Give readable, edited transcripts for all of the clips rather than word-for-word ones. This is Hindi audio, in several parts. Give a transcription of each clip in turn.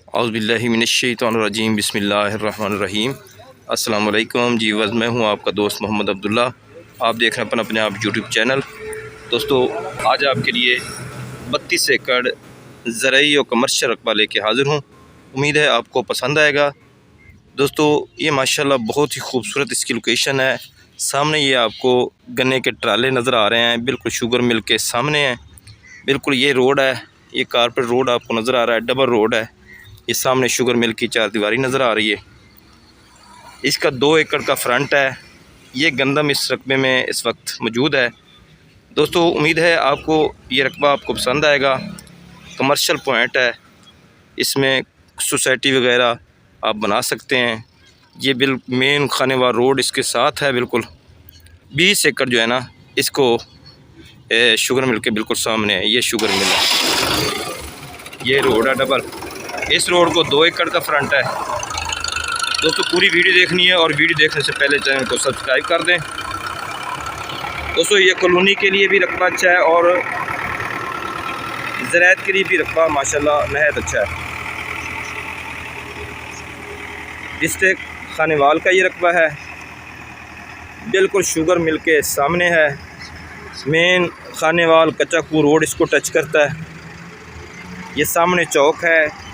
औज़ुबिल्लाहि मिनश्शैतानिर्रजीम बिस्मिल्लाहिर्रहमानिर्रहीम। अस्सलाम वालेकुम जी, मैं हूं आपका दोस्त मोहम्मद अब्दुल्ला। आप देख रहे हैं अपने आप यूट्यूब चैनल। दोस्तों, आज आपके लिए 32 एकड़ ज़रई और कमर्शियल रकबा लेके हाज़िर हूं। उम्मीद है आपको पसंद आएगा। दोस्तों, ये माशाल्लाह बहुत ही खूबसूरत इसकी लोकेशन है। सामने ये आपको गन्ने के ट्राले नज़र आ रहे हैं, बिल्कुल शुगर मिल के सामने है। बिल्कुल ये रोड है, ये कारपेट रोड आपको नज़र आ रहा है, डबल रोड है। ये सामने शुगर मिल की चारदीवारी नज़र आ रही है। इसका 2 एकड़ का फ्रंट है। ये गंदम इस रकबे में इस वक्त मौजूद है। दोस्तों, उम्मीद है आपको ये रकबा आपको पसंद आएगा। कमर्शियल पॉइंट है, इसमें सोसाइटी वगैरह आप बना सकते हैं। ये मेन खानेवार रोड इसके साथ है। बिल्कुल 20 एकड़ जो है ना, इसको शुगर मिल के बिल्कुल सामने है। ये शुगर मिल है, ये रोड है डबल। इस रोड को 2 एकड़ का फ्रंट है। दोस्तों, पूरी वीडियो देखनी है और वीडियो देखने से पहले चैनल को सब्सक्राइब कर दें। दोस्तों, ये कॉलोनी के लिए भी रकबा अच्छा है और ज़राअत के लिए भी रकबा माशाल्लाह नहायत अच्छा है। डिस्ट्रिक्ट खानेवाल का ये रकबा है, बिल्कुल शुगर मिल के सामने है। मेन खानेवाल कच्चाकू रोड इसको टच करता है। ये सामने चौक है।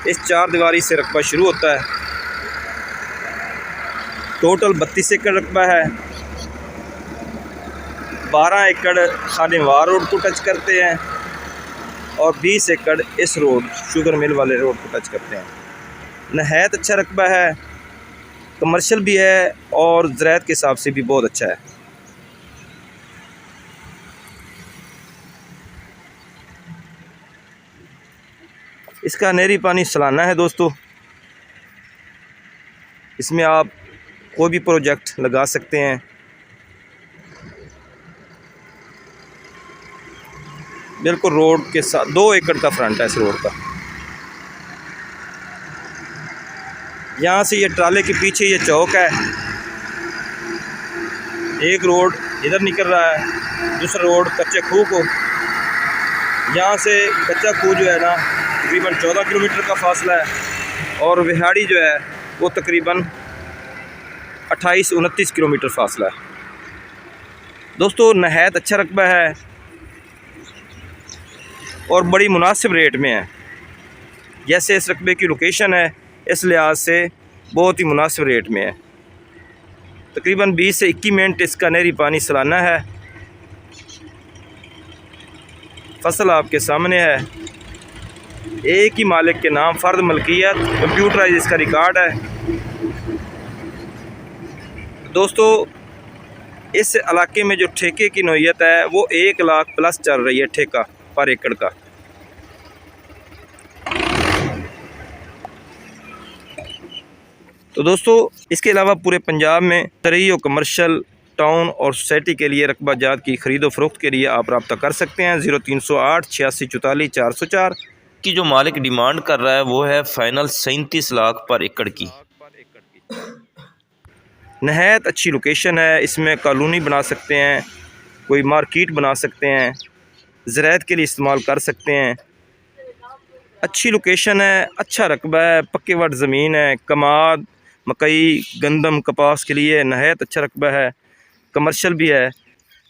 इस चारदीवारी से रकबा शुरू होता है। टोटल 32 एकड़ रकबा है। 12 एकड़ खानेवाल रोड को टच करते हैं और 20 एकड़ इस रोड शुगर मिल वाले रोड को टच करते हैं। नहायत अच्छा रकबा है, कमर्शियल भी है और ज़राअत के हिसाब से भी बहुत अच्छा है। इसका नहरी पानी सालाना है। दोस्तों, इसमें आप कोई भी प्रोजेक्ट लगा सकते हैं। बिल्कुल रोड के साथ 2 एकड़ का फ्रंट है इस रोड का। यहाँ से ये ट्राले के पीछे ये चौक है। एक रोड इधर निकल रहा है, दूसरा रोड कच्चे खूह को। यहाँ से कच्चा खूह जो है ना, तकरीबन 14 किलोमीटर का फासला है और विहाड़ी जो है वो तकरीबन 28-29 किलोमीटर फासला है। दोस्तों, नहायत अच्छा रकबा है और बड़ी मुनासिब रेट में है। जैसे इस रकबे की लोकेशन है, इस लिहाज से बहुत ही मुनासिब रेट में है। तकरीबन 20 से 21 मिनट इसका नहरी पानी सालाना है। फसल आपके सामने है। एक ही मालिक के नाम, फ़र्द मलकियत, कंप्यूटराइज इसका रिकॉर्ड है। दोस्तों, इस इलाके में जो ठेके की नौयत है वो 1 लाख प्लस चल रही है ठेका पर एकड़ का। तो दोस्तों, इसके अलावा पूरे पंजाब में ज़रई और कमर्शियल टाउन और सोसाइटी के लिए रकबा जात की ख़रीदो फ़रोख्त के लिए आप रब्ता कर सकते हैं। 0308 86 44 404 की जो मालिक डिमांड कर रहा है वो है फ़ाइनल 37 लाख पर एकड़ की। नहायत अच्छी लोकेशन है। इसमें कॉलोनी बना सकते हैं, कोई मार्केट बना सकते हैं, ज़राअत के लिए इस्तेमाल कर सकते हैं। अच्छी लोकेशन है, अच्छा रकबा है, पक्के वट ज़मीन है। कमाद, मकई, गंदम, कपास के लिए नहायत अच्छा रकबा है। कमर्शियल भी है।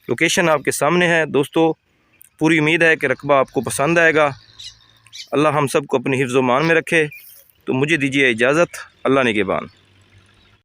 लोकेशन आपके सामने है। दोस्तों, पूरी उम्मीद है कि रकबा आपको पसंद आएगा। अल्लाह हम सब को अपनी हिफ्ज़-ओ-मान में रखे। तो मुझे दीजिए इजाज़त। अल्लाह निगहबान।